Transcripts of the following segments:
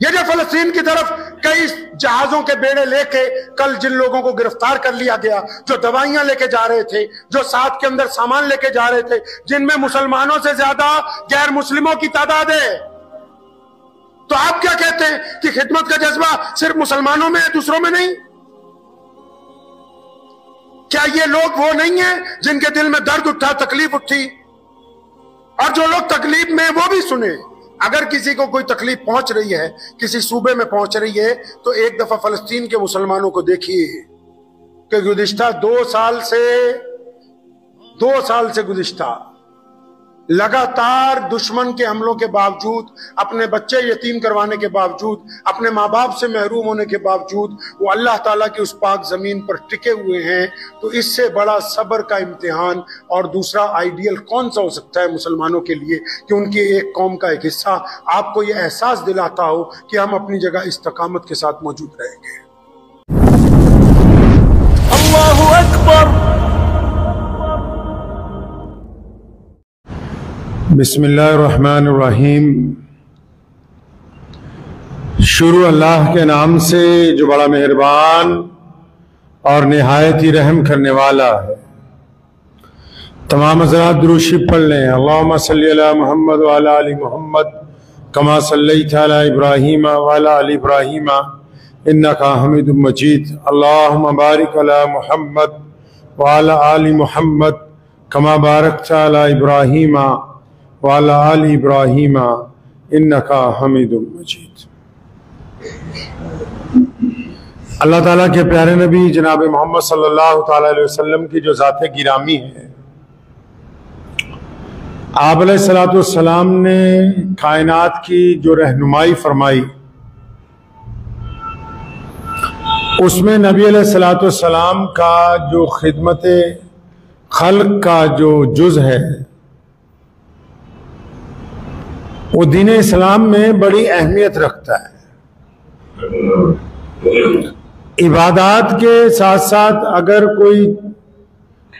ये जो फलस्तीन की तरफ कई जहाजों के बेड़े लेके कल जिन लोगों को गिरफ्तार कर लिया गया, जो दवाइयां लेके जा रहे थे, जो साथ के अंदर सामान लेके जा रहे थे, जिनमें मुसलमानों से ज्यादा गैर मुस्लिमों की तादाद है, तो आप क्या कहते हैं कि खिदमत का जज्बा सिर्फ मुसलमानों में है, दूसरों में नहीं? क्या ये लोग वो नहीं है जिनके दिल में दर्द उठा, तकलीफ उठी, और जो लोग तकलीफ में वो भी सुने? अगर किसी को कोई तकलीफ पहुंच रही है, किसी सूबे में पहुंच रही है, तो एक दफा फलस्तीन के मुसलमानों को देखिए कि गुज़िश्ता 2 साल से गुज़िश्ता लगातार दुश्मन के हमलों के बावजूद, अपने बच्चे यतीम करवाने के बावजूद, अपने माँ बाप से महरूम होने के बावजूद वो अल्लाह ताला की उस पाक जमीन पर टिके हुए हैं। तो इससे बड़ा सब्र का इम्तिहान और दूसरा आइडियल कौन सा हो सकता है मुसलमानों के लिए कि उनकी एक कौम का एक हिस्सा आपको ये एहसास दिलाता हो कि हम अपनी जगह इस्तकामत के साथ मौजूद रहेंगे। अल्लाहु अकबर। बिस्मिल्लाहिर्रहमानिर्रहीम। शुरू अल्लाह के नाम से जो बड़ा मेहरबान और निहायत ही रहम करने वाला है। तमाम हज़रात दुरूद शरीफ पढ़ लें। अल्लाहुम्मा सल्ली अला मुहम्मद व अला आलि मुहम्मद कमा सल्लैता अला इब्राहीम व अला आलि इब्राहीम इन्नका हमीदुम मजीद। अल्लाहुम्मा बारिक अला मुहम्मद व अला आलि मुहम्मद कमा बारकता अला इब्राहीम वाला आलि इब्राहीम इन्नका हमीदुम मजीद। अल्लाह ताला के प्यारे नबी जनाब मोहम्मद सल्लल्लाहु ताला अलैहि वसल्लम की जो ज़ात गिरामी है, आप अलैहिस्सलातु वस्सलाम ने कायनात की जो रहनुमाई फरमाई, उसमें नबी अलैहिस्सलातु वस्सलाम का जो खिदमत खल्क का जो जुज़ है वो दीन इस्लाम में बड़ी अहमियत रखता है। इबादात के साथ साथ अगर कोई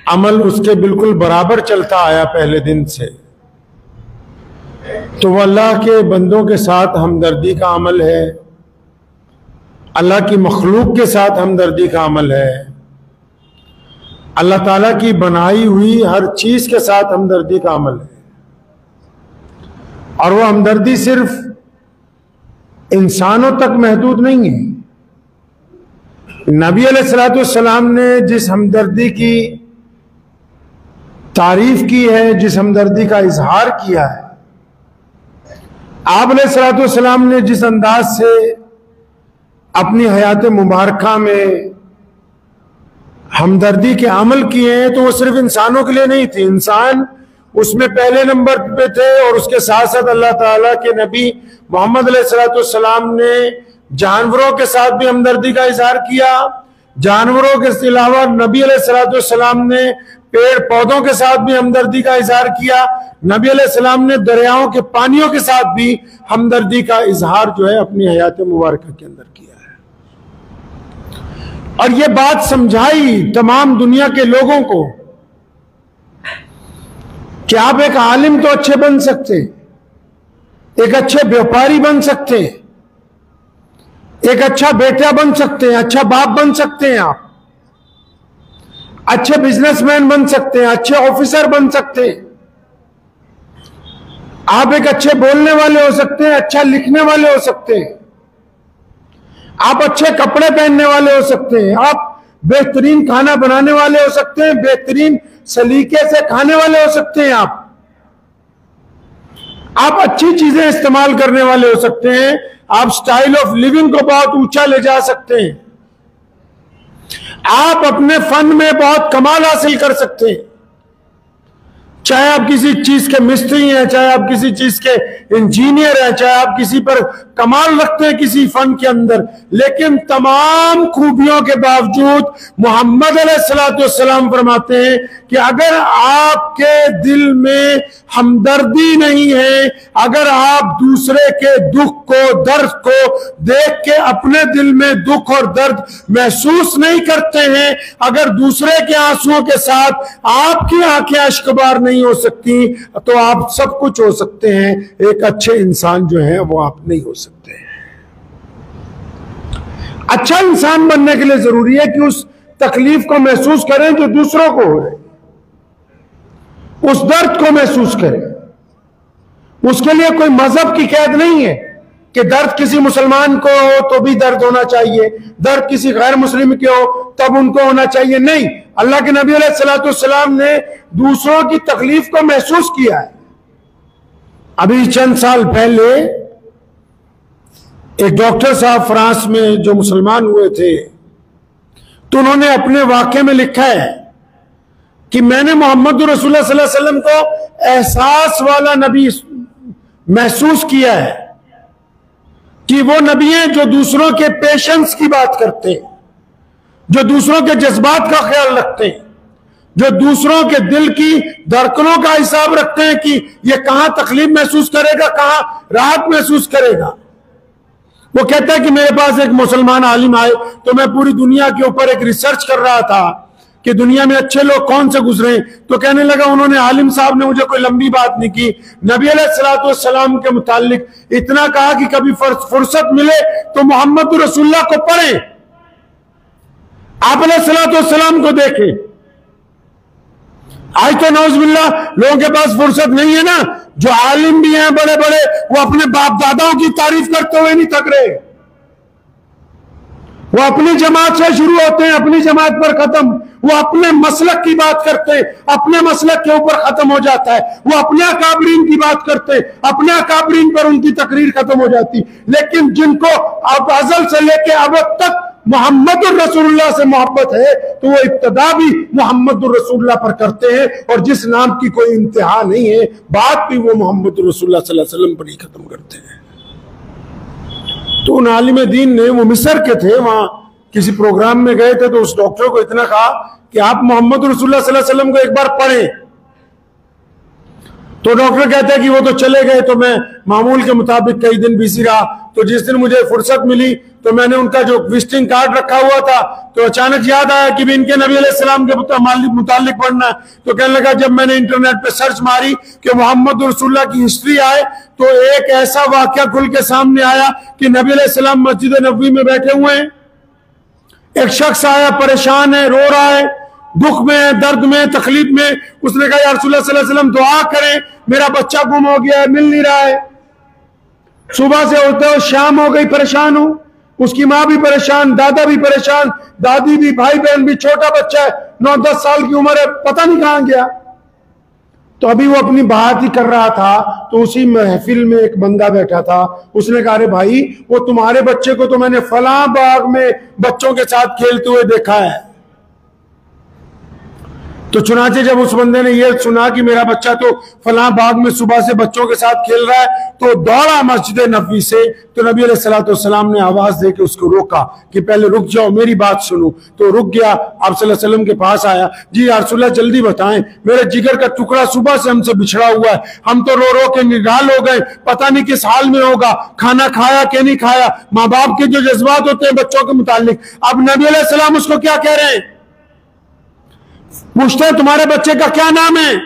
अमल उसके बिल्कुल बराबर चलता आया पहले दिन से, तो वह अल्लाह के बंदों के साथ हमदर्दी का अमल है, अल्लाह की मखलूक के साथ हमदर्दी का अमल है, अल्लाह ताला की बनाई हुई हर चीज के साथ हमदर्दी का अमल है। और वह हमदर्दी सिर्फ इंसानों तक महदूद नहीं है। नबी अलैहिस्सलातु वस्सलाम ने जिस हमदर्दी की तारीफ की है, जिस हमदर्दी का इजहार किया है, आप अलैहिस्सलातु वस्सलाम ने जिस अंदाज से अपनी हयात मुबारका में हमदर्दी के अमल किए हैं, तो वो सिर्फ इंसानों के लिए नहीं थे। इंसान उसमें पहले नंबर पे थे, और उसके साथ साथ अल्लाह ताला के नबी मोहम्मद अलैहिस्सलातु वस्सलाम ने जानवरों के साथ भी हमदर्दी का इजहार किया। जानवरों के अलावा नबी अलैहिस्सलातु वस्सलाम ने पेड़ पौधों के साथ भी हमदर्दी का इजहार किया। नबी अलैहिस्सलाम ने दरियाओं के पानियों के साथ भी हमदर्दी का इजहार जो है अपनी हयात मुबारका के अंदर किया है। और ये बात समझाई तमाम दुनिया के लोगों को कि आप एक आलिम तो अच्छे बन सकते, एक अच्छे व्यापारी बन सकते, एक अच्छा बेटा बन सकते हैं, अच्छा बाप बन सकते हैं, आप अच्छे बिजनेसमैन बन सकते हैं, अच्छे ऑफिसर बन सकते हैं, आप एक अच्छे बोलने वाले हो सकते हैं, अच्छा लिखने वाले हो सकते हैं, आप अच्छे कपड़े पहनने वाले हो सकते हैं, आप बेहतरीन खाना बनाने वाले हो सकते हैं, बेहतरीन सलीके से खाने वाले हो सकते हैं, आप अच्छी चीजें इस्तेमाल करने वाले हो सकते हैं, आप स्टाइल ऑफ लिविंग को बहुत ऊंचा ले जा सकते हैं, आप अपने फन में बहुत कमाल हासिल कर सकते हैं। चाहे आप किसी चीज के मिस्त्री हैं, चाहे आप किसी चीज के इंजीनियर हैं, चाहे आप किसी पर कमाल रखते हैं किसी फन के अंदर, लेकिन तमाम खूबियों के बावजूद मोहम्मद अलैहिस्सलातु वस्सलाम फरमाते हैं कि अगर आपके दिल में हमदर्दी नहीं है, अगर आप दूसरे के दुख को, दर्द को देख के अपने दिल में दुख और दर्द महसूस नहीं करते हैं, अगर दूसरे के आंसुओं के साथ आपकी आंखें अश्कबार नहीं हो सकती, तो आप सब कुछ हो सकते हैं, एक अच्छे इंसान जो है वो आप नहीं हो सकते। अच्छा इंसान बनने के लिए जरूरी है कि उस तकलीफ को महसूस करें जो दूसरों को हो रही, उस दर्द को महसूस करें। उसके लिए कोई मजहब की कैद नहीं है कि दर्द किसी मुसलमान को हो तो भी दर्द होना चाहिए, दर्द किसी गैर मुस्लिम के हो तब उनको होना चाहिए, नहीं। अल्लाह के नबी अलैहिस्सलाम ने दूसरों की तकलीफ को महसूस किया है। अभी चंद साल पहले एक डॉक्टर साहब फ्रांस में जो मुसलमान हुए थे, तो उन्होंने अपने वाक्य में लिखा है कि मैंने मोहम्मद रसूलुल्लाह सल्लल्लाहु अलैहि वसल्लम को एहसास वाला नबी महसूस किया है कि वो नबी हैं जो दूसरों के पेशेंस की बात करते हैं, जो दूसरों के जज्बात का ख्याल रखते हैं, जो दूसरों के दिल की धड़कनों का हिसाब रखते हैं कि ये कहां तकलीफ महसूस करेगा, कहां राहत महसूस करेगा। वो कहता है कि मेरे पास एक मुसलमान आलिम आए तो मैं पूरी दुनिया के ऊपर एक रिसर्च कर रहा था कि दुनिया में अच्छे लोग कौन से गुजरे, तो कहने लगा उन्होंने, आलिम साहब ने मुझे कोई लंबी बात नहीं की, नबी अलैहिस्सलाम के मुतालिक इतना कहा कि कभी फुर्सत मिले तो मोहम्मद रसूलुल्लाह को पढ़े, आप अलैहिस्सलाम को देखें। आज तो नौज़ुबिल्लाह लोगों के पास फुर्सत नहीं है ना, जो आलिम भी हैं बड़े बड़े, वो अपने बाप दादाओं की तारीफ करते हुए नहीं थक रहे, वो अपनी जमात से शुरू होते हैं, अपनी जमात पर खत्म, वो अपने मसलक की बात करते हैं, अपने मसलक के ऊपर खत्म हो जाता है, वो अपने अकाबरीन की बात करते हैं, अपने अकाबरीन पर उनकी तकरीर खत्म हो जाती। लेकिन जिनको अब अज़ल से लेके अब तक मोहम्मद रसूलुल्लाह से मोहब्बत है तो वो इब्तिदा भी मोहम्मद रसूलुल्लाह पर करते हैं, और जिस नाम की कोई इंतहा नहीं है बात भी वो मोहम्मद रसूलुल्लाह सल्लल्लाहु अलैहि वसल्लम पर ही खत्म करते हैं। तो उन आलिम दीन ने, वो मिस्र के थे, वहां किसी प्रोग्राम में गए थे, तो उस डॉक्टर को इतना कहा कि आप मोहम्मद रसूलुल्लाह सल्लल्लाहु अलैहि वसल्लम को एक बार पढ़ें। तो डॉक्टर कहते हैं कि वो तो चले गए, तो मैं मामूल के मुताबिक कई दिन बिजी रहा, तो जिस दिन मुझे फुर्सत मिली तो मैंने उनका जो विजिटिंग कार्ड रखा हुआ था तो अचानक याद आया कि भी इनके नबी अलैहिस्सलाम के मुतालिक पढ़ना है। तो कहने लगा जब मैंने इंटरनेट पे सर्च मारी कि मोहम्मद रसूलुल्लाह की हिस्ट्री आए तो एक ऐसा वाकया खुल के सामने आया कि नबी अलैहिस्सलाम मस्जिद नबवी में बैठे हुए हैं, एक शख्स आया, परेशान है, रो रहा है, दुख में है, दर्द में, तकलीफ में। उसने कहा या रसूलुल्लाह सल्लल्लाहु अलैहि वसल्लम दुआ करें, मेरा बच्चा गुम हो गया है, मिल नहीं रहा है, सुबह से होते हो शाम हो गई, परेशान हूं। उसकी माँ भी परेशान, दादा भी परेशान, दादी भी, भाई बहन भी, छोटा बच्चा है, 9-10 साल की उम्र है, पता नहीं कहां गया। तो अभी वो अपनी बात ही कर रहा था तो उसी महफिल में एक बंदा बैठा था, उसने कहा अरे भाई वो तुम्हारे बच्चे को तो मैंने फलां बाग में बच्चों के साथ खेलते हुए देखा है। तो चुनाचे जब उस बंदे ने ये सुना कि मेरा बच्चा तो फलां बाग में सुबह से बच्चों के साथ खेल रहा है, तो दौड़ा मस्जिद नबवी से। तो नबी अलैहिस्सलाम ने आवाज दे के उसको रोका कि पहले रुक जाओ, मेरी बात सुनो। तो रुक गया, आप सल्लल्लाहु अलैहि वसल्लम के पास आया, जी या रसूलल्लाह जल्दी बताएं, मेरे जिगर का टुकड़ा सुबह से हमसे बिछड़ा हुआ है, हम तो रो रो के निढाल हो गए, पता नहीं किस हाल में होगा, खाना खाया कि नहीं खाया। माँ बाप के जो जज्बात होते हैं बच्चों के मुतालिक, अब नबी अलैहिस्सलाम उसको क्या कह रहे हैं, पूछते हैं तुम्हारे बच्चे का क्या नाम है?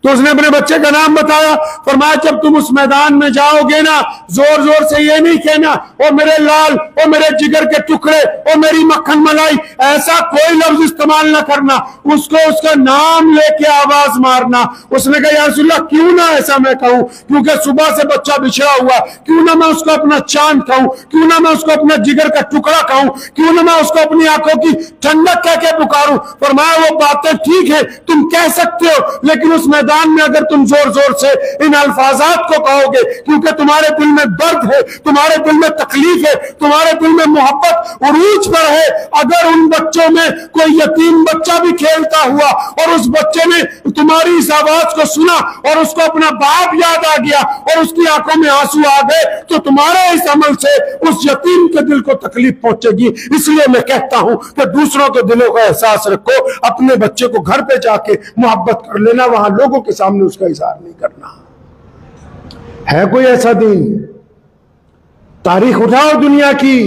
तो उसने अपने बच्चे का नाम बताया। फरमाया जब तुम उस मैदान में जाओगे ना, जोर जोर से ये नहीं कहना ओ मेरे लाल, ओ मेरे जिगर के टुकड़े, ओ मेरी मक्खन मलाई, ऐसा कोई लफ्ज इस्तेमाल ना करना, उसको उसका नाम लेके आवाज मारना। उसने कहा या रसूलल्लाह क्यों ना ऐसा मैं कहूं, क्योंकि सुबह से बच्चा बिछड़ा हुआ, क्यों ना मैं उसको अपना चांद कहूं, क्यों ना मैं उसको अपना जिगर का टुकड़ा कहूं, क्यों ना मैं उसको अपनी आंखों की ठंडक कह के पुकारूं। फरमाया वो बातें ठीक है तुम कह सकते हो, लेकिन उस मैदान में अगर तुम जोर जोर से इन अल्फाजात को कहोगे, क्योंकि तुम्हारे दिल में दर्द है, तुम्हारे दिल में तकलीफ है, तुम्हारे दिल में मोहब्बत उरूज पर है। अगर उन बच्चों में कोई यतीम बच्चा भी खेलता हुआ और उस बच्चे ने तुम्हारी इस आवाज को सुना और उसको अपना बाप याद आ गया और उसकी आंखों में आंसू आ गए, तो तुम्हारे इस अमल से उस यतीम के दिल को तकलीफ पहुंचेगी। इसलिए मैं कहता हूं कि दूसरों के दिलों का एहसास रखो, अपने बच्चे को घर पे जाके मोहब्बत कर लेना, वहां लोगों के सामने उसका इजहार नहीं करना। है कोई ऐसा दिन? तारीख उठाओ दुनिया की,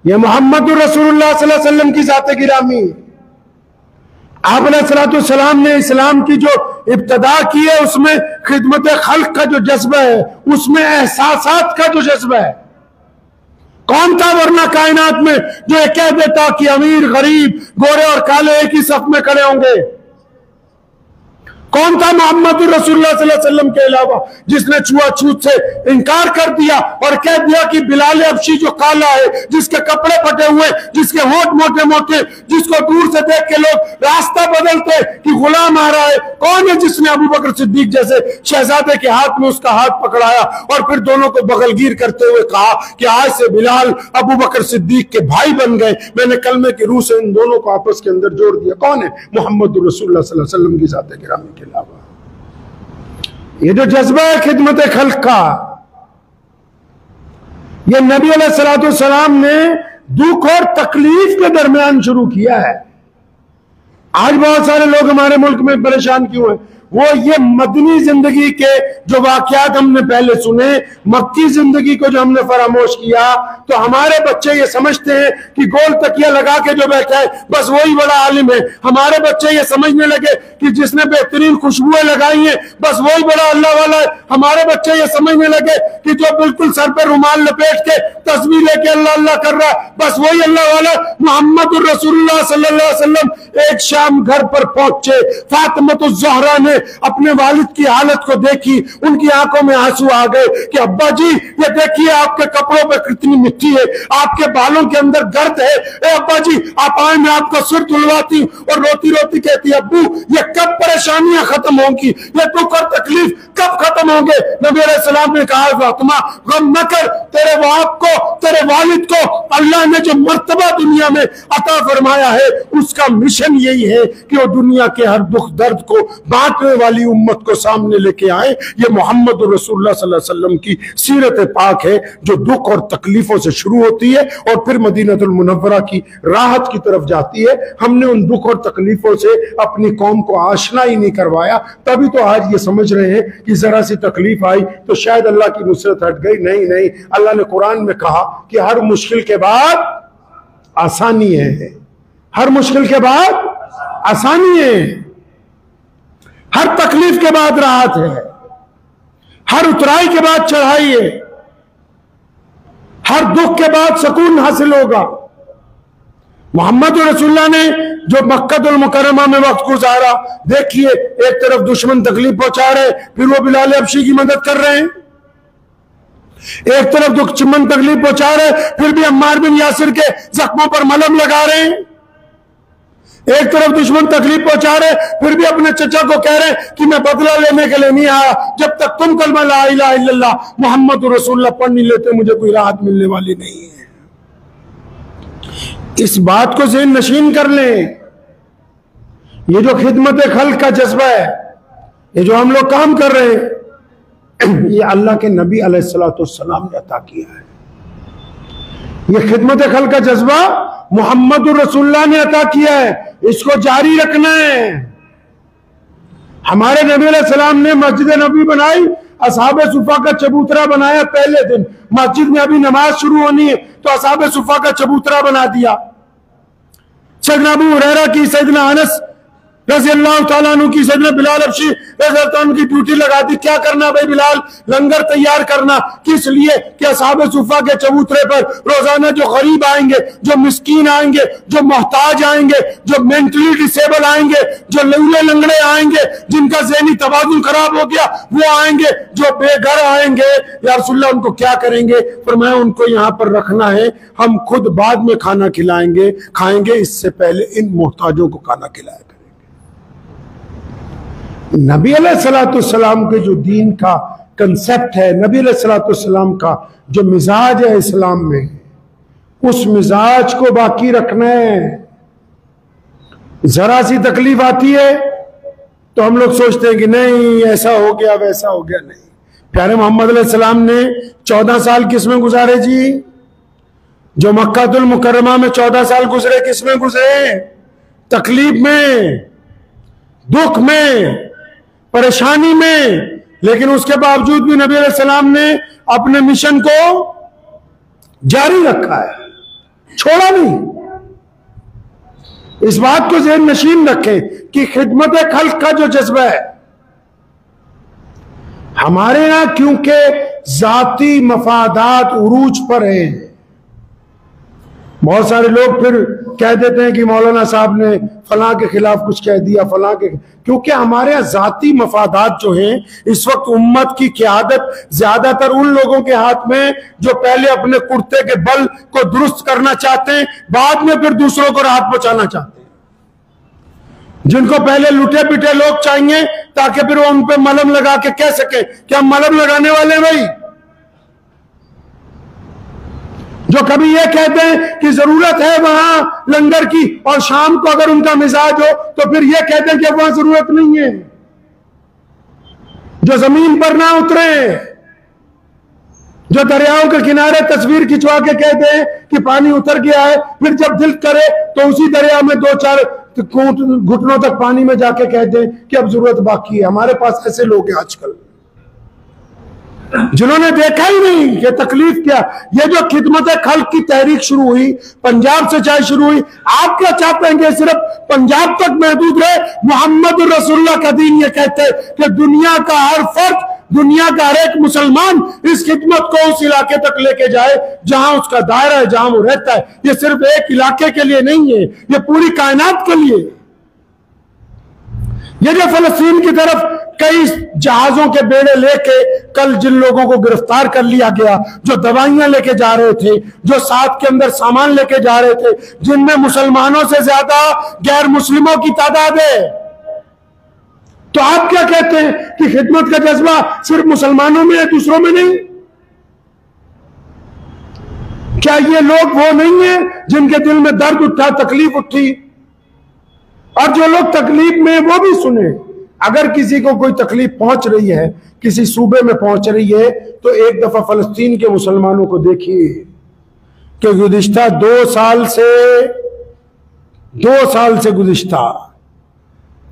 यह मोहम्मद रसूलुल्लाह सल्लल्लाहु अलैहि वसल्लम की जाते गिरामी, आप अलैहिस्सलाम ने इस्लाम की जो इब्तिदा की है उसमें खिदमत खल्क का जो जज्बा है, उसमें एहसासात का जो जज्बा है, कौन था वरना कायनात में जो ये कह देता कि अमीर गरीब गोरे और काले एक ही सफ में खड़े होंगे? कौन था मोहम्मद रसूलुल्लाह सल्लल्लाहु अलैहि वसल्लम के अलावा जिसने छुआछूत से इनकार कर दिया और कह दिया कि बिलाल हबशी जो काला है, जिसके कपड़े फटे हुए, जिसके होठ मोटे मोटे, जिसको दूर से देख के लोग रास्ता बदलते कि गुलाम आ रहा है, कौन है जिसने अबू बकर सिद्दीक जैसे शहजादे के हाथ में उसका हाथ पकड़ाया और फिर दोनों को बगलगीर करते हुए कहा कि आज से बिलाल अबू बकर सिद्दीक के भाई बन गए, मैंने कलमे की रूह से इन दोनों को आपस के अंदर जोड़ दिया? कौन है? मोहम्मद रसूलुल्लाह सल्लल्लाहु अलैहि वसल्लम की ज़ात गिरामी के अलावा। ये जो जज्बा है खिदमत खल्क का, ये नबी अलैहिस्सलाम ने दुख और तकलीफ के दरमियान शुरू किया है। आज बहुत सारे लोग हमारे मुल्क में परेशान क्यों हैं? वो ये मदनी जिंदगी के जो वाकयात हमने पहले सुने, मक्की जिंदगी को जो हमने फरामोश किया, तो हमारे बच्चे ये समझते हैं कि गोल तकिया लगा के जो बैठा है बस वही बड़ा आलिम है। हमारे बच्चे ये समझने लगे कि जिसने बेहतरीन खुशबुएं लगाई हैं बस वही बड़ा अल्लाह वाला है। हमारे बच्चे ये समझने लगे कि जो बिल्कुल सर पे रुमाल लपेट के तस्वीर लेके अल्लाह अल्लाह कर रहा है बस वही अल्लाह वाला। मोहम्मद रसूलुल्लाह सल्लल्लाहु अलैहि वसल्लम एक शाम घर पर पहुंचे, फातिमा ज़हरा ने अपने वालिद की हालत को देखी, उनकी आंखों में आंसू आ गए कि अब्बा जी ये देखिए आपके कपड़ों पे कितनी मिट्टी है, आपके बालों के अंदर गर्द है। ए अब्बा जी आप आए, मैं आपका सिर धुलवाती। और रोती रोती कहती अब्बू ये कब परेशानियां खत्म होंगी, ये दुख और तकलीफ कब खत्म होंगे? नबी अलैहिस्सलाम ने कहा फातिमा गम न कर, तेरे बाप को तेरे वालिद को अल्लाह ने जो मर्तबा दुनिया में अता फरमाया है उसका मिशन यही है कि वो दुनिया के हर दुख दर्द को बांटने वाली उम्मत को सामने लेके आए। ये मोहम्मद रसूलुल्लाह सल्लल्लाहु अलैहि वसल्लम की सीरत पाक है जो दुख और तकलीफों से शुरू होती है और फिर मदीनतुल मुनव्वरा की राहत की तरफ जाती है। हमने उन दुख और तकलीफों से अपनी कौम को आशना ही नहीं करवाया, तभी तो आज ये समझ रहे हैं कि जरा सी तकलीफ आई तो शायद अल्लाह की नुसरत हट गई। नहीं नहीं, अल्लाह ने कुरान में कहा कि हर मुश्किल के बाद आसानी है, हर मुश्किल के बाद आसानी है, हर तकलीफ के बाद राहत है, हर उतराई के बाद चढ़ाई है, हर दुख के बाद सुकून हासिल होगा। मोहम्मद रसूलुल्लाह ने जो मक्कातुल मुकर्रमा में वक्त गुजारा, देखिए एक तरफ दुश्मन तकलीफ पहुंचा रहे, फिर वो बिलाल हबशी की मदद कर रहे हैं। एक तरफ दुश्मन तकलीफ पहुंचा रहे, फिर भी अम्मार बिन यासिर के जख्मों पर मलहम लगा रहे हैं। एक तरफ दुश्मन तकलीफ पहुंचा रहे, फिर भी अपने चचा को कह रहे कि मैं बदला लेने के लिए नहीं आया, जब तक तुम कलमा ला इलाहा इल्लल्लाह मोहम्मद रसूलुल्लाह पढ़ नहीं लेते मुझे कोई राहत मिलने वाली नहीं है। इस बात को ज़हन नशीन कर लें। ये जो खिदमत खल्क का जज्बा है, ये जो हम लोग काम कर रहे हैं, ये अल्लाह के नबी अलैहिस्सलाम ने अता किया है। ये खिदमत खल्क का जज्बा मोहम्मद रसूलुल्लाह ने अता किया है, इसको जारी रखना है। हमारे नबी अलैहिस्सलाम ने मस्जिद नबी बनाई, असहाबे सुफा का चबूतरा बनाया। पहले दिन मस्जिद में अभी नमाज शुरू होनी है तो असहाबे सुफा का चबूतरा बना दिया। सैयदना अबू हुरैरा की, सैयदना अनस रज़ी अल्लाह तआला अन्हु की, सैयदना बिलाल हबशी रज़ी अल्लाह तआला अन्हु की ड्यूटी लगा दी। क्या करना भाई बिलाल? लंगर तैयार करना। किस लिए? कि असहाबे सुफा के चबूतरे पर रोजाना जो गरीब आएंगे, जो मिस्कीन आएंगे, जो मोहताज आएंगे, जो मेंटली डिसेबल आएंगे, जो लंगड़े लंगड़े आएंगे, जिनका ज़हनी तवाज़ुन खराब हो गया वो आएंगे, जो बेघर आएंगे, या रसूलुल्लाह उनको क्या करेंगे? फरमाया उनको यहाँ पर रखना है, हम खुद बाद में खाना खिलाएंगे, खाएंगे, इससे पहले इन मोहताजों को खाना खिलाया करेंगे। नबी अलैहिस्सलाम के जो दीन का कंसेप्ट है, नबी अलैहिस्सलाम का जो मिजाज है इस्लाम में, उस मिजाज को बाकी रखना है। जरा सी तकलीफ आती है तो हम लोग सोचते हैं कि नहीं ऐसा हो गया वैसा हो गया। नहीं, प्यारे मोहम्मद अलैहिस्सलाम ने 14 साल किस में गुजारे जी? जो मक्कातुल मुकर्रमा में 14 साल गुजरे, किस में गुजरे? तकलीफ में, दुख में, परेशानी में। लेकिन उसके बावजूद भी नबी अलैहिस्सलाम ने अपने मिशन को जारी रखा है, छोड़ा नहीं। इस बात को ज़हन नशीन रखें कि खिदमत खल्क का जो जज्बा है हमारे यहां, क्योंकि जाती मफादात उरूज पर हैं, बहुत सारे लोग फिर कह देते हैं कि मौलाना साहब ने फलां के खिलाफ कुछ कह दिया, फलां के, क्योंकि हमारे यहाँ जाती मफादात जो हैं इस वक्त उम्मत की क़यादत ज्यादातर उन लोगों के हाथ में जो पहले अपने कुर्ते के बल को दुरुस्त करना चाहते हैं, बाद में फिर दूसरों को राहत पहुंचाना चाहते हैं, जिनको पहले लुटे पिटे लोग चाहिए ताकि फिर वो उन पे मलहम लगा के कह सके कि हम मलहम लगाने वाले भाई, जो कभी ये कहते हैं कि जरूरत है वहां लंगर की और शाम को अगर उनका मिजाज हो तो फिर ये कहते हैं कि वहां जरूरत नहीं है, जो जमीन पर ना उतरे, जो दरियाओं के किनारे तस्वीर खिंचवा के कहते हैं कि पानी उतर गया है, फिर जब दिल करे तो उसी दरिया में 2-4 घुटनों तक पानी में जाके कहते हैं कि अब जरूरत बाकी है। हमारे पास ऐसे लोग हैं आजकल जिन्होंने देखा ही नहीं कि तकलीफ क्या। ये जो खिदमत खल्क की तहरीक शुरू हुई, पंजाब से चाहे शुरू हुई, आप क्या चाहते हैं कि सिर्फ पंजाब तक महदूद रहे? मोहम्मद रसूलुल्लाह का दीन ये कहते हैं कि दुनिया का हर फर्द, दुनिया का हर एक मुसलमान इस खिदमत को उस इलाके तक लेके जाए जहां उसका दायरा है, जहां वो रहता है। ये सिर्फ एक इलाके के लिए नहीं है, ये पूरी कायनात के लिए। ये जो फलस्तीन की तरफ कई जहाजों के बेड़े लेके कल जिन लोगों को गिरफ्तार कर लिया गया, जो दवाइयां लेके जा रहे थे, जो साथ के अंदर सामान लेके जा रहे थे, जिनमें मुसलमानों से ज्यादा गैर मुस्लिमों की तादाद है, तो आप क्या कहते हैं कि खिदमत का जज्बा सिर्फ मुसलमानों में है, दूसरों में नहीं? क्या ये लोग वो नहीं है जिनके दिल में दर्द उठा, तकलीफ उठी? और जो लोग तकलीफ में वो भी सुने। अगर किसी को कोई तकलीफ पहुंच रही है, किसी सूबे में पहुंच रही है, तो एक दफा फलस्तीन के मुसलमानों को देखिए कि गुज़िश्ता 2 साल से गुज़िश्ता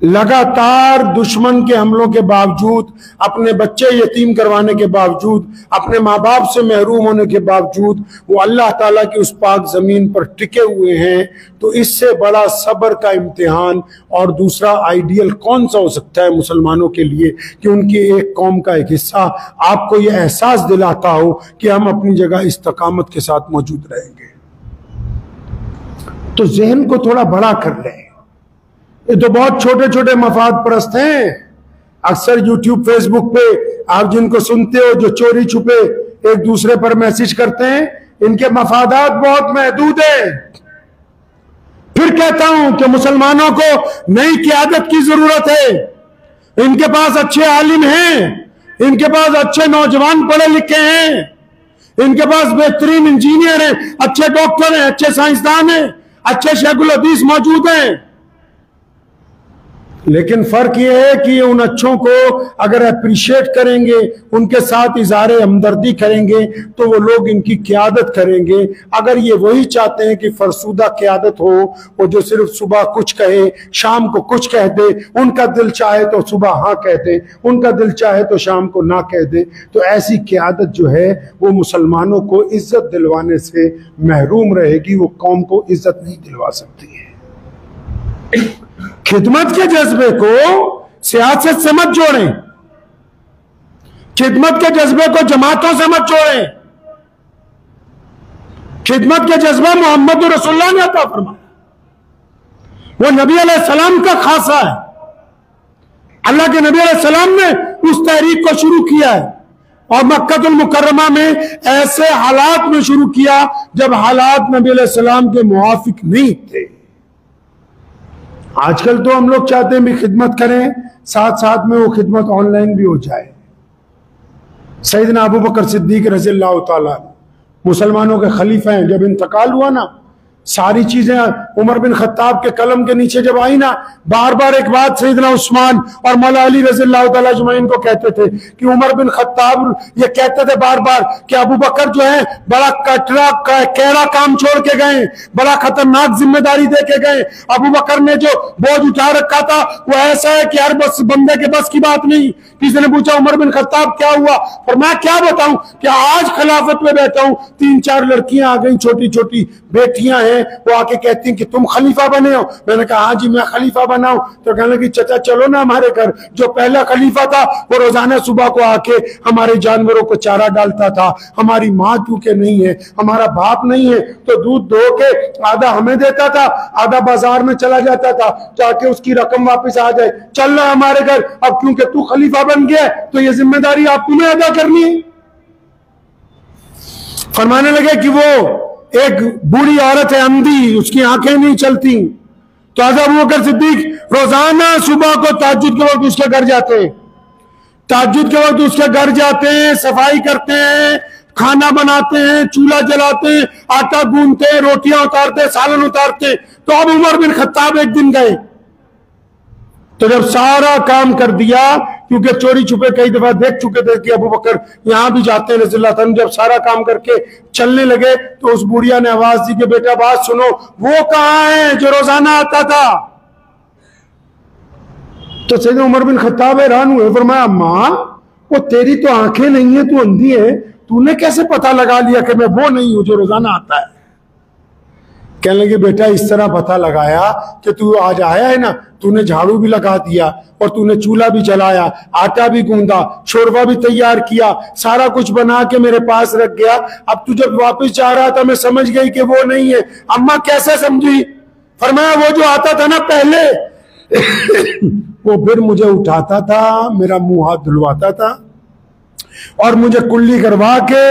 लगातार दुश्मन के हमलों के बावजूद, अपने बच्चे यतीम करवाने के बावजूद, अपने माँ बाप से महरूम होने के बावजूद वो अल्लाह ताला की उस पाक जमीन पर टिके हुए हैं। तो इससे बड़ा सब्र का इम्तिहान और दूसरा आइडियल कौन सा हो सकता है मुसलमानों के लिए कि उनकी एक कौम का एक हिस्सा आपको ये एहसास दिलाता हो कि हम अपनी जगह इस्तकामत के साथ मौजूद रहेंगे। तो जहन को थोड़ा बड़ा कर लें। ये तो बहुत छोटे छोटे मफाद परस्त हैं। अक्सर यूट्यूब फेसबुक पे आप जिनको सुनते हो, जो चोरी छुपे एक दूसरे पर मैसेज करते हैं, इनके मफादात बहुत महदूद हैं। फिर कहता हूं कि मुसलमानों को नई क़यादत की जरूरत है। इनके पास अच्छे आलिम हैं, इनके पास अच्छे नौजवान पढ़े लिखे हैं, इनके पास बेहतरीन इंजीनियर हैं, अच्छे डॉक्टर हैं, अच्छे साइंसदान हैं, अच्छे शेखुल हदीस मौजूद हैं। लेकिन फर्क यह है कि उन अच्छों को अगर अप्रिशिएट करेंगे, उनके साथ इज़हारे हमदर्दी करेंगे, तो वो लोग इनकी क़यादत करेंगे। अगर ये वही चाहते हैं कि फरसूदा क़यादत हो, वो जो सिर्फ सुबह कुछ कहे, शाम को कुछ कह दे, उनका दिल चाहे तो सुबह हाँ कह दे, उनका दिल चाहे तो शाम को ना कह दे, तो ऐसी क़यादत जो है वो मुसलमानों को इज्जत दिलवाने से महरूम रहेगी, वो कौम को इज्जत नहीं दिलवा सकती है। खिदमत के जज्बे को सियासत से मत जोड़ें, खिदमत के जज्बे को जमातों से मत जोड़ें। खिदमत के जज्बा मोहम्मद रसूलुल्लाह ने अता फरमाया, वो नबी अलैहिस्सलाम का खासा है। अल्लाह के नबी अलैहिस्सलाम ने उस तहरीक को शुरू किया है और मक्कातुल मुकर्रमा में ऐसे हालात में शुरू किया जब हालात नबी अलैहिस्सलाम के मुआफिक नहीं थे। आजकल तो हम लोग चाहते हैं भी खिदमत करें, साथ साथ में वो खिदमत ऑनलाइन भी हो जाए। सैयदना अबू बकर सिद्दीक रज़ियल्लाहु ताला मुसलमानों के खलीफा हैं, जब इंतकाल हुआ ना, सारी चीजें उमर बिन खत्ताब के कलम के नीचे जब आई ना, बार बार एक बात सैयदना उस्मान और मौला अली रज़ियल्लाहु ताला अजमईन को कहते थे कि उमर बिन खत्ताब ये कहते थे बार बार कि अबू बकर जो है बड़ा कैड़ा काम छोड़ के गए, बड़ा खतरनाक जिम्मेदारी दे के गए। अबू बकर ने जो बोझ उठा रखा था वो ऐसा है कि हर बस बंदे के बस की बात नहीं। किसी ने पूछा उमर बिन खत्ताब क्या हुआ, और मैं क्या बताऊं कि आज खिलाफत में बैठा हूं, 3-4 लड़कियां आ गई, छोटी छोटी बेटियां हैं, हैं वो आके कहती हैं कि तुम खलीफा बने हो। मैंने कहा हाँ जी मैं खलीफा बना हूं। तो कहने लगी चाचा चलो ना हमारे घर, जो पहला खलीफा था वो रोजाना सुबह को आके हमारे जानवरों को चारा डालता था। हमारी माँ क्योंकि नहीं है, हमारा बाप नहीं है, तो दूध दो के आधा हमें देता था, आधा बाजार में चला जाता था ताकि उसकी रकम वापस आ जाए। चल रहा हमारे घर, अब क्योंकि तू खलीफा बन गया तो ये जिम्मेदारी आप तुम्हें अदा करनी है। फरमाने लगे कि वो एक बूढ़ी औरत है अंधी, उसकी आंखें नहीं चलती, तो हज़रत अबू बकर सिद्दीक रोजाना सुबह को तहज्जुद के वक्त उसके घर जाते हैं, तहज्जुद के वक्त उसके घर जाते हैं, सफाई करते हैं, खाना बनाते हैं, चूल्हा जलाते हैं, आटा गूंथते हैं, रोटियां उतारते, सालन उतारते। तो अब उमर बिन खत्ताब एक दिन गए, तो जब सारा काम कर दिया, क्योंकि चोरी छुपे कई दफा देख चुके थे कि अबू बकर यहां भी जाते हैं रज़ियल्लाहु अन्हु, जब सारा काम करके चलने लगे तो उस बुढ़िया ने आवाज दी कि बेटा बात सुनो, वो कहां है जो रोजाना आता था? तो सैयदना उमर बिन खत्ताब हैरान हुए, फरमाया मां वो तेरी तो आंखें नहीं है, तू अंधी है, तूने कैसे पता लगा लिया कि मैं वो नहीं हूं जो रोजाना आता है? कहने लगे बेटा इस तरह पता लगाया कि तू आज आया है ना, तूने झाड़ू भी लगा दिया और तूने चूल्हा भी जलाया, आटा भी गूंदा, शोरबा भी तैयार किया, सारा कुछ बना के मेरे पास रख गया। अब तू जब वापस जा रहा था मैं समझ गई कि वो नहीं है। अम्मा कैसे समझी? फरमाया वो जो आता था ना पहले वो फिर मुझे उठाता था, मेरा मुंह हाथ धुलवाता था और मुझे कुल्ली करवा के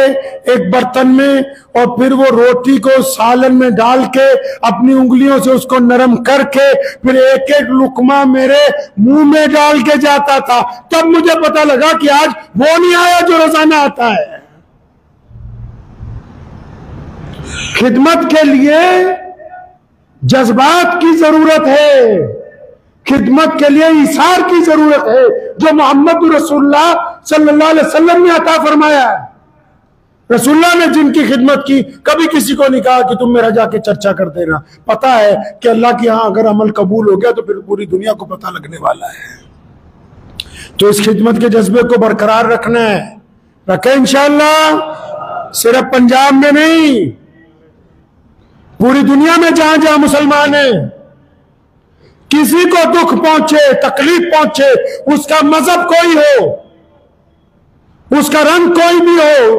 एक बर्तन में, और फिर वो रोटी को सालन में डाल के अपनी उंगलियों से उसको नरम करके फिर एक एक लुकमा मेरे मुंह में डाल के जाता था। तब मुझे पता लगा कि आज वो नहीं आया जो रोजाना आता है। खिदमत के लिए जज्बात की जरूरत है, खिदमत के लिए इसार की जरूरत है, जो मोहम्मद रसूलुल्लाह सल्लल्लाहु अलैहि वसल्लम ने अता फरमाया है। रसूलुल्लाह ने जिनकी खिदमत की, कभी किसी को नहीं कहा कि तुम मेरा जाके चर्चा कर देना। पता है कि अल्लाह के यहां अगर अमल कबूल हो गया तो फिर पूरी दुनिया को पता लगने वाला है। तो इस खिदमत के जज्बे को बरकरार रखना है, रखें इंशाअल्लाह। सिर्फ पंजाब में नहीं, पूरी दुनिया में जहां जहां मुसलमान है, किसी को दुख पहुंचे, तकलीफ पहुंचे, उसका मजहब कोई हो, उसका रंग कोई भी हो,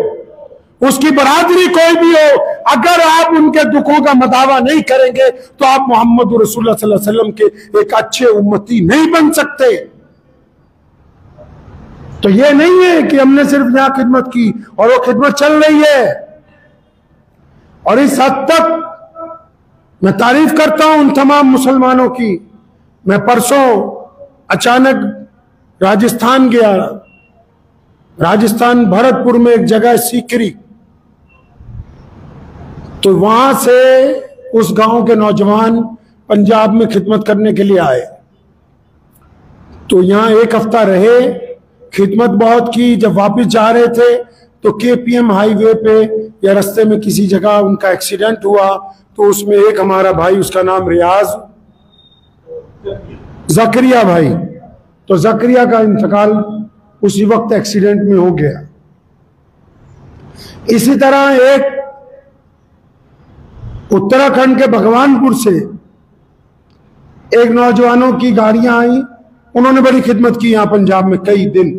उसकी बरादरी कोई भी हो, अगर आप उनके दुखों का मदावा नहीं करेंगे तो आप मोहम्मद रसूलुल्लाह सल्लल्लाहु अलैहि वसल्लम के एक अच्छे उम्मती नहीं बन सकते। तो ये नहीं है कि हमने सिर्फ यहां खिदमत की और वो खिदमत चल रही है। और इस हद तक मैं तारीफ करता हूं उन तमाम मुसलमानों की। मैं परसों अचानक राजस्थान गया, राजस्थान भरतपुर में एक जगह सीकरी, तो वहां से उस गांव के नौजवान पंजाब में खिदमत करने के लिए आए। तो यहां एक हफ्ता रहे, खिदमत बहुत की। जब वापस जा रहे थे तो केपीएम हाईवे पे या रास्ते में किसी जगह उनका एक्सीडेंट हुआ, तो उसमें एक हमारा भाई, उसका नाम रियाज जकरिया भाई, तो जकरिया का इंतकाल उसी वक्त एक्सीडेंट में हो गया। इसी तरह एक उत्तराखंड के भगवानपुर से एक नौजवानों की गाड़ियां आई, उन्होंने बड़ी खिदमत की यहां पंजाब में कई दिन।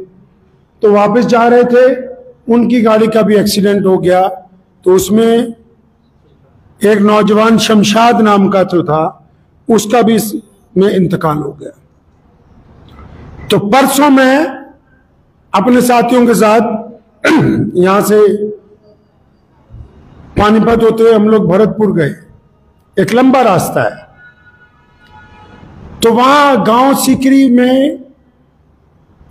तो वापस जा रहे थे, उनकी गाड़ी का भी एक्सीडेंट हो गया। तो उसमें एक नौजवान शमशाद नाम का तो था, उसका भी में इंतकाल हो गया। तो परसों मैं अपने साथियों के साथ यहां से पानीपत होते हुए हम लोग भरतपुर गए, एक लंबा रास्ता है। तो वहां गांव सीकरी में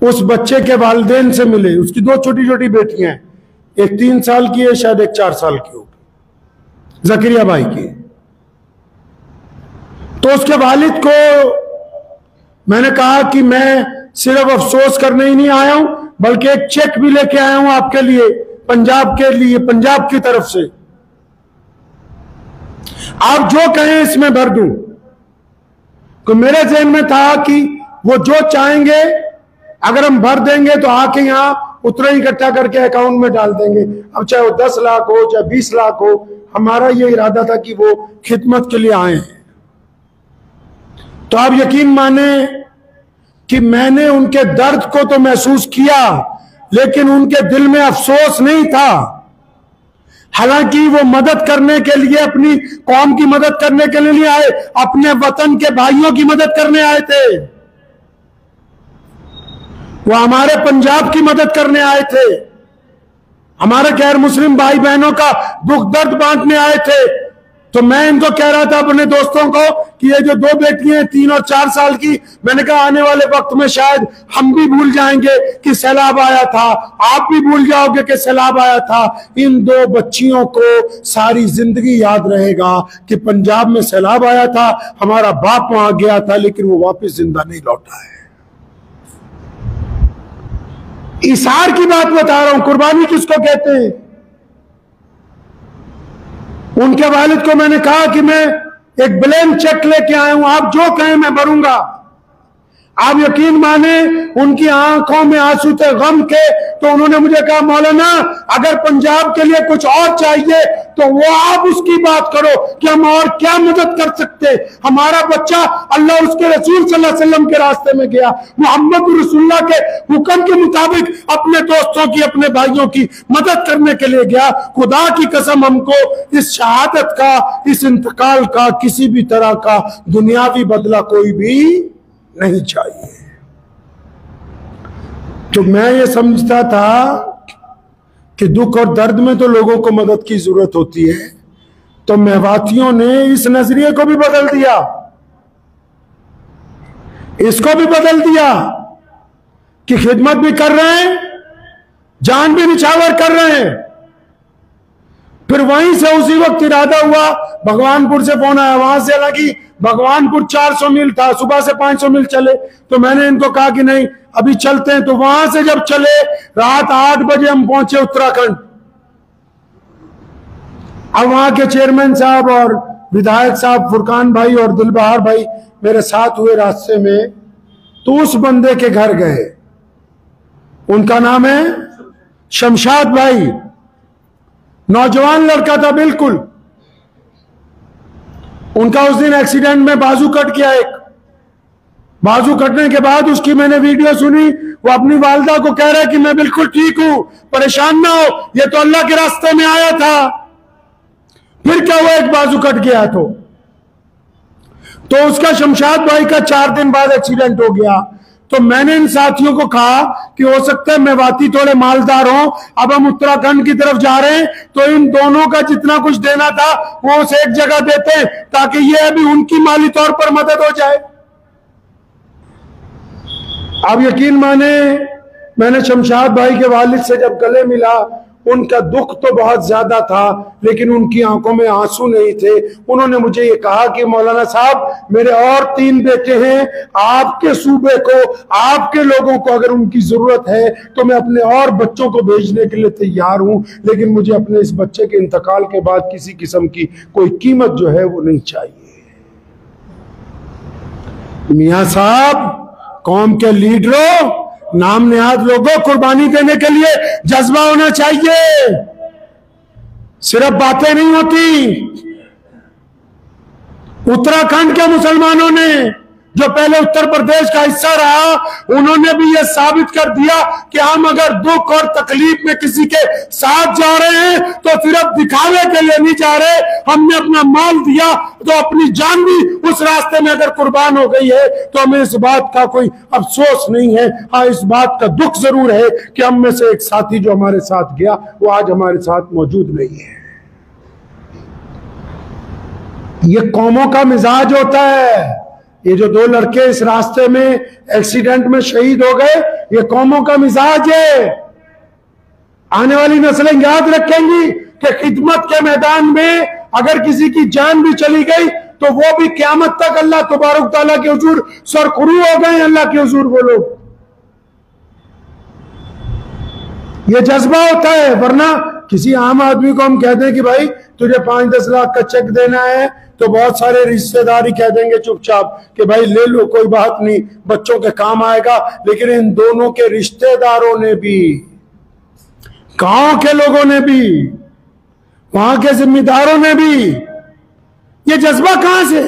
उस बच्चे के वालिदैन से मिले। उसकी दो छोटी छोटी बेटियां हैं, एक 3 साल की है, शायद एक 4 साल की होगी, जकरिया भाई की। तो उसके वालिद को मैंने कहा कि मैं सिर्फ अफसोस करने ही नहीं आया हूं, बल्कि एक चेक भी लेके आया हूं आपके लिए, पंजाब के लिए, पंजाब की तरफ से। आप जो कहें इसमें भर दूं। तो मेरे ज़हन में था कि वो जो चाहेंगे अगर हम भर देंगे तो आके यहां उतना इकट्ठा करके अकाउंट में डाल देंगे। अब चाहे वो 10 लाख हो, चाहे 20 लाख हो, हमारा ये इरादा था कि वो खिदमत के लिए आए हैं। तो आप यकीन माने कि मैंने उनके दर्द को तो महसूस किया, लेकिन उनके दिल में अफसोस नहीं था। हालांकि वो मदद करने के लिए, अपनी कौम की मदद करने के लिए नहीं आए, अपने वतन के भाइयों की मदद करने आए थे। वो हमारे पंजाब की मदद करने आए थे, हमारे गैर मुस्लिम भाई बहनों का दुख दर्द बांटने आए थे। तो मैं इनको कह रहा था अपने दोस्तों को कि ये जो 2 बेटियां हैं 3 और 4 साल की, मैंने कहा आने वाले वक्त में शायद हम भी भूल जाएंगे कि सैलाब आया था, आप भी भूल जाओगे कि सैलाब आया था। इन 2 बच्चियों को सारी जिंदगी याद रहेगा कि पंजाब में सैलाब आया था, हमारा बाप वहां गया था, लेकिन वो वापस जिंदा नहीं लौटा है। इसार की बात बता रहा हूं, कुर्बानी किसको कहते हैं। उनके वालिद को मैंने कहा कि मैं एक ब्लैंक चेक लेके आया हूं, आप जो कहें मैं भरूंगा। आप यकीन माने उनकी आंखों में आंसू थे गम के। तो उन्होंने मुझे कहा मौलाना अगर पंजाब के लिए कुछ और चाहिए तो वो आप उसकी बात करो कि हम और क्या मदद कर सकते। हमारा बच्चा अल्लाह उसके रसूल सल्लल्लाहु अलैहि वसल्लम के रास्ते में गया, मोहम्मद रसूलुल्लाह के हुक्म के मुताबिक अपने दोस्तों की, अपने भाइयों की मदद करने के लिए गया। खुदा की कसम हमको इस शहादत का, इस इंतकाल का किसी भी तरह का दुनियावी बदला कोई भी नहीं चाहिए। तो मैं ये समझता था कि दुख और दर्द में तो लोगों को मदद की जरूरत होती है, तो मेवातियों ने इस नजरिए को भी बदल दिया, इसको भी बदल दिया कि खिदमत भी कर रहे हैं, जान भी निछावर कर रहे हैं। फिर वहीं से उसी वक्त इरादा हुआ, भगवानपुर से फोन आया, वहां से हालांकि भगवानपुर 400 मील था, सुबह से 500 मील चले। तो मैंने इनको कहा कि नहीं अभी चलते हैं। तो वहां से जब चले रात 8 बजे हम पहुंचे उत्तराखंड। अब वहां के चेयरमैन साहब और विधायक साहब फुरकान भाई और दिलबहार भाई मेरे साथ हुए रास्ते में। तो उस बंदे के घर गए, उनका नाम है शमशाद भाई, नौजवान लड़का था बिल्कुल। उनका उस दिन एक्सीडेंट में बाजू कट गया एक। बाजू कटने के बाद उसकी मैंने वीडियो सुनी, वो अपनी वालिदा को कह रहा है कि मैं बिल्कुल ठीक हूं, परेशान ना हो, ये तो अल्लाह के रास्ते में आया था। फिर क्या हुआ, एक बाजू कट गया तो उसका शमशाद भाई का 4 दिन बाद एक्सीडेंट हो गया। तो मैंने इन साथियों को कहा कि हो सकता है मेवाती थोड़े मालदार हों, अब हम उत्तराखंड की तरफ जा रहे हैं तो इन दोनों का जितना कुछ देना था वो उस एक जगह देते हैं ताकि ये अभी उनकी माली तौर पर मदद हो जाए। अब यकीन माने मैंने शमशाद भाई के वालिद से जब गले मिला, उनका दुख तो बहुत ज्यादा था लेकिन उनकी आंखों में आंसू नहीं थे। उन्होंने मुझे ये कहा कि मौलाना साहब मेरे और 3 बेटे हैं, आपके सूबे को, आपके लोगों को अगर उनकी जरूरत है तो मैं अपने और बच्चों को भेजने के लिए तैयार हूं, लेकिन मुझे अपने इस बच्चे के इंतकाल के बाद किसी किस्म की कोई कीमत जो है वो नहीं चाहिए। मियां साहब, कौम के लीडरों, नाम नेहाद लोगों, कुर्बानी देने के लिए जज्बा होना चाहिए, सिर्फ बातें नहीं होती। उत्तराखंड के मुसलमानों ने जो पहले उत्तर प्रदेश का हिस्सा रहा, उन्होंने भी यह साबित कर दिया कि हम अगर दुख और तकलीफ में किसी के साथ जा रहे हैं तो सिर्फ दिखावे के लिए नहीं जा रहे। हमने अपना माल दिया तो अपनी जान भी उस रास्ते में अगर कुर्बान हो गई है तो हमें इस बात का कोई अफसोस नहीं है। हाँ, इस बात का दुख जरूर है कि हम में से एक साथी जो हमारे साथ गया वो आज हमारे साथ मौजूद नहीं है। ये कौमों का मिजाज होता है। ये जो 2 लड़के इस रास्ते में एक्सीडेंट में शहीद हो गए, ये कौमों का मिजाज है। आने वाली नस्लें याद रखेंगी कि खिदमत के मैदान में अगर किसी की जान भी चली गई तो वो भी क़यामत तक अल्लाह तबारक तआला के हुजूर सरखुरू हो गए। अल्लाह के हुजूर वो लोग, ये जज्बा होता है। वरना किसी आम आदमी को हम कहते हैं कि भाई तुझे 5-10 लाख का चेक देना है तो बहुत सारे रिश्तेदार ही कह देंगे चुपचाप कि भाई ले लो, कोई बात नहीं, बच्चों के काम आएगा। लेकिन इन दोनों के रिश्तेदारों ने भी, गांव के लोगों ने भी, वहां के जिम्मेदारों ने भी। ये जज्बा कहां से?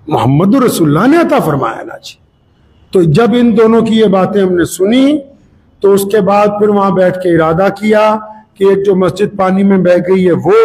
मोहम्मद रसूलुल्लाह ने अता फरमाया ना जी। तो जब इन दोनों की ये बातें हमने सुनी तो उसके बाद फिर वहां बैठ के इरादा किया कि एक जो मस्जिद पानी में बह गई है वो,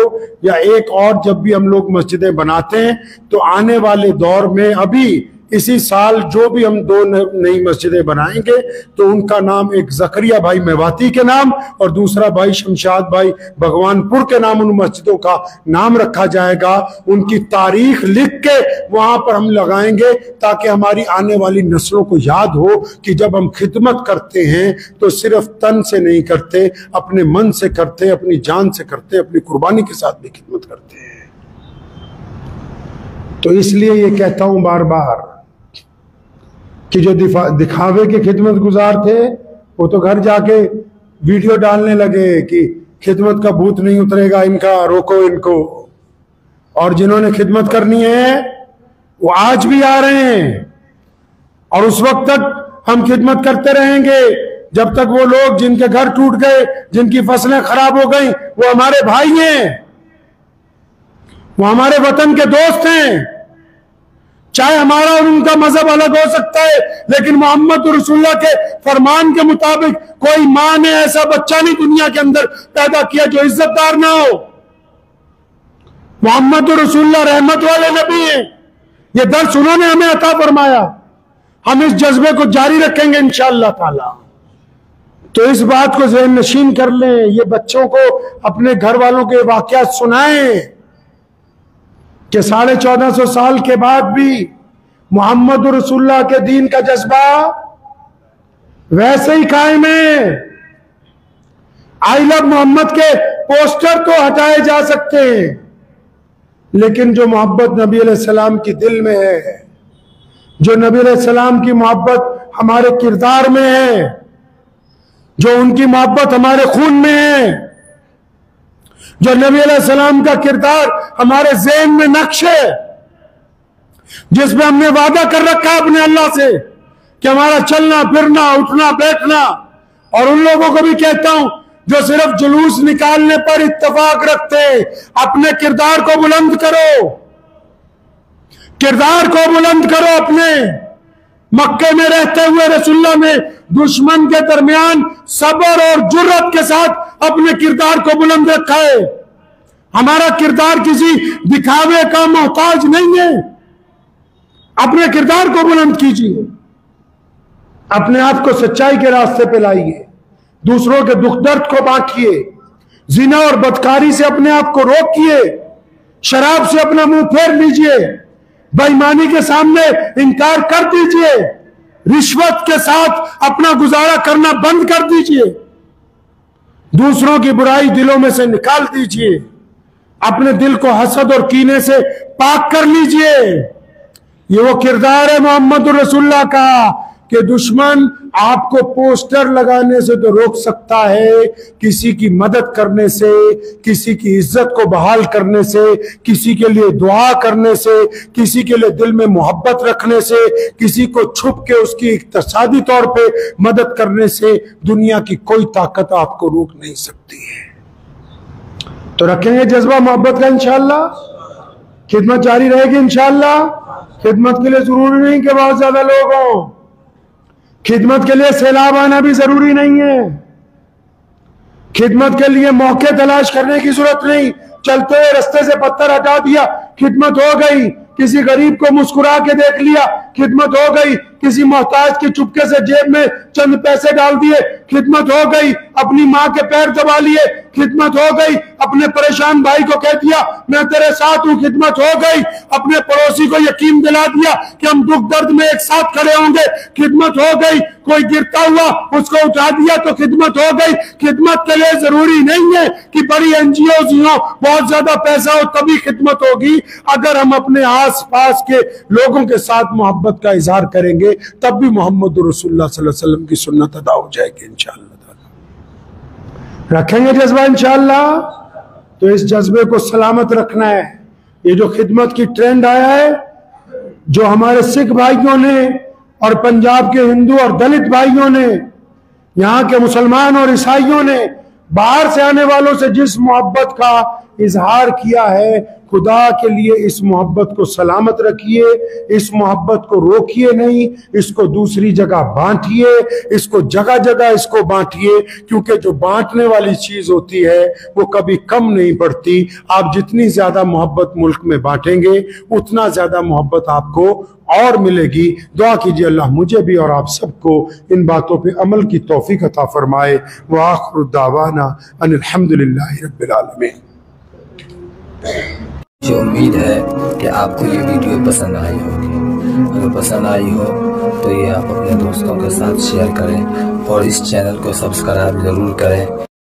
या एक और जब भी हम लोग मस्जिदें बनाते हैं तो आने वाले दौर में अभी इसी साल जो भी हम 2 नई मस्जिदें बनाएंगे तो उनका नाम एक जकरिया भाई मेवाती के नाम और दूसरा भाई शमशाद भाई भगवानपुर के नाम उन मस्जिदों का नाम रखा जाएगा। उनकी तारीख लिख के वहां पर हम लगाएंगे ताकि हमारी आने वाली नस्लों को याद हो कि जब हम खिदमत करते हैं तो सिर्फ तन से नहीं करते, अपने मन से करते, अपनी जान से करते, अपनी कुर्बानी के साथ भी खिदमत करते हैं। तो इसलिए ये कहता हूं बार बार कि जो दिखावे के खिदमत गुजार थे वो तो घर जाके वीडियो डालने लगे कि खिदमत का भूत नहीं उतरेगा इनका, रोको इनको। और जिन्होंने खिदमत करनी है वो आज भी आ रहे हैं और उस वक्त तक हम खिदमत करते रहेंगे जब तक वो लोग जिनके घर टूट गए, जिनकी फसलें खराब हो गई, वो हमारे भाई हैं, वो हमारे वतन के दोस्त हैं। चाहे हमारा और उनका मजहब अलग हो सकता है लेकिन मोहम्मद रसूलुल्लाह के फरमान के मुताबिक कोई मां ने ऐसा बच्चा नहीं दुनिया के अंदर पैदा किया जो इज्जतदार ना हो। मोहम्मद रसूलुल्लाह रहमत वाले नबी हैं। ये दर्स उन्होंने हमें अता फरमाया। हम इस जज्बे को जारी रखेंगे इंशाअल्लाह ताला। तो इस बात को ज़हन नशीन कर लें, ये बच्चों को अपने घर वालों के वाकयात सुनाएं कि 1450 साल के बाद भी मोहम्मद रसूलुल्लाह के दीन का जज्बा वैसे ही कायम है। आई लव मोहम्मद के पोस्टर तो हटाए जा सकते हैं लेकिन जो मोहब्बत नबी अलैहिस्सलाम की दिल में है, जो नबी अलैहिस्सलाम की मोहब्बत हमारे किरदार में है, जो उनकी मोहब्बत हमारे खून में है, जो नबी अलैहिस्सलाम का किरदार हमारे ज़हन में नक्श है, जिसमें हमने वादा कर रखा है अपने अल्लाह से कि हमारा चलना फिरना उठना बैठना। और उन लोगों को भी कहता हूं जो सिर्फ जुलूस निकालने पर इत्तेफाक रखते, अपने किरदार को बुलंद करो, किरदार को बुलंद करो। अपने मक्के में रहते हुए रसूलुल्लाह ने दुश्मन के दरमियान सब्र और जुर्रत के साथ अपने किरदार को बुलंद रखा है। हमारा किरदार किसी दिखावे का मोहताज नहीं है। अपने किरदार को बुलंद कीजिए, अपने आप को सच्चाई के रास्ते पे लाइए, दूसरों के दुख दर्द को बांटिए, जिना और बदकारी से अपने आप को रोकिए, शराब से अपना मुंह फेर लीजिए, बेईमानी के सामने इनकार कर दीजिए, रिश्वत के साथ अपना गुजारा करना बंद कर दीजिए, दूसरों की बुराई दिलों में से निकाल दीजिए, अपने दिल को हसद और कीने से पाक कर लीजिए। ये वो किरदार है मोहम्मद रसूलुल्लाह का कि दुश्मन आपको पोस्टर लगाने से तो रोक सकता है, किसी की मदद करने से, किसी की इज्जत को बहाल करने से, किसी के लिए दुआ करने से, किसी के लिए दिल में मोहब्बत रखने से, किसी को छुप के उसकी इक्तिसादी तौर पे मदद करने से दुनिया की कोई ताकत आपको रोक नहीं सकती है। तो रखेंगे जज्बा मोहब्बत का इंशाअल्लाह, खिदमत जारी रहेगी इंशाअल्लाह। खिदमत के लिए जरूरी नहीं कि बहुत ज्यादा लोग हों, खिदमत के लिए सैलाब आना भी जरूरी नहीं है, खिदमत के लिए मौके तलाश करने की जरूरत नहीं। चलते हुए रास्ते से पत्थर हटा दिया, खिदमत हो गई। किसी गरीब को मुस्कुरा के देख लिया, खिदमत हो गई। किसी मोहताज के चुपके से जेब में चंद पैसे डाल दिए, खिदमत हो गई। अपनी माँ के पैर दबा लिए, खिदमत हो गई। अपने परेशान भाई को कह दिया मैं तेरे साथ हूं, खिदमत हो गई। अपने पड़ोसी को यकीन दिला दिया कि हम दुख दर्द में एक साथ खड़े होंगे, खिदमत हो गई। कोई गिरता हुआ उसको उठा दिया तो खिदमत हो गई। खिदमत के लिए जरूरी नहीं है कि बड़ी एनजीओ हो, बहुत ज्यादा पैसा हो तभी खिदमत होगी। अगर हम अपने आस पास के लोगों के साथ मोहब्बत का इजहार करेंगे तब भी मोहम्मद रसूलुल्लाह सल्लल्लाहु अलैहि वसल्लम की सुन्नत अदा हो जाएगी इंशाअल्लाह। रखेंगे जज्बा इंशाअल्लाह। तो इस जज्बे को सलामत रखना है। ये जो खिदमत की ट्रेंड आया है, जो हमारे सिख भाइयों ने और पंजाब के हिंदू और दलित भाइयों ने, यहाँ के मुसलमान और ईसाइयों ने बाहर से आने वालों से जिस मोहब्बत का इजहार किया है, खुदा के लिए इस मोहब्बत को सलामत रखिए, इस मोहब्बत को रोकिए नहीं, इसको दूसरी जगह बांटिए, इसको जगह जगह इसको बांटिए, क्योंकि जो बांटने वाली चीज होती है वो कभी कम नहीं पड़ती। आप जितनी ज्यादा मोहब्बत मुल्क में बांटेंगे उतना ज्यादा मोहब्बत आपको और मिलेगी। दुआ कीजिए अल्लाह मुझे भी और आप सबको इन बातों पे अमल की तौफीक अता फरमाए। व आखिरु दावाना अनिल हम्दुलिल्लाहि रब्बिल आलमीन। मुझे उम्मीद है कि आपको ये वीडियो पसंद आई होगी। अगर पसंद आई हो तो ये आप अपने दोस्तों के साथ शेयर करें और इस चैनल को सब्सक्राइब जरूर करें।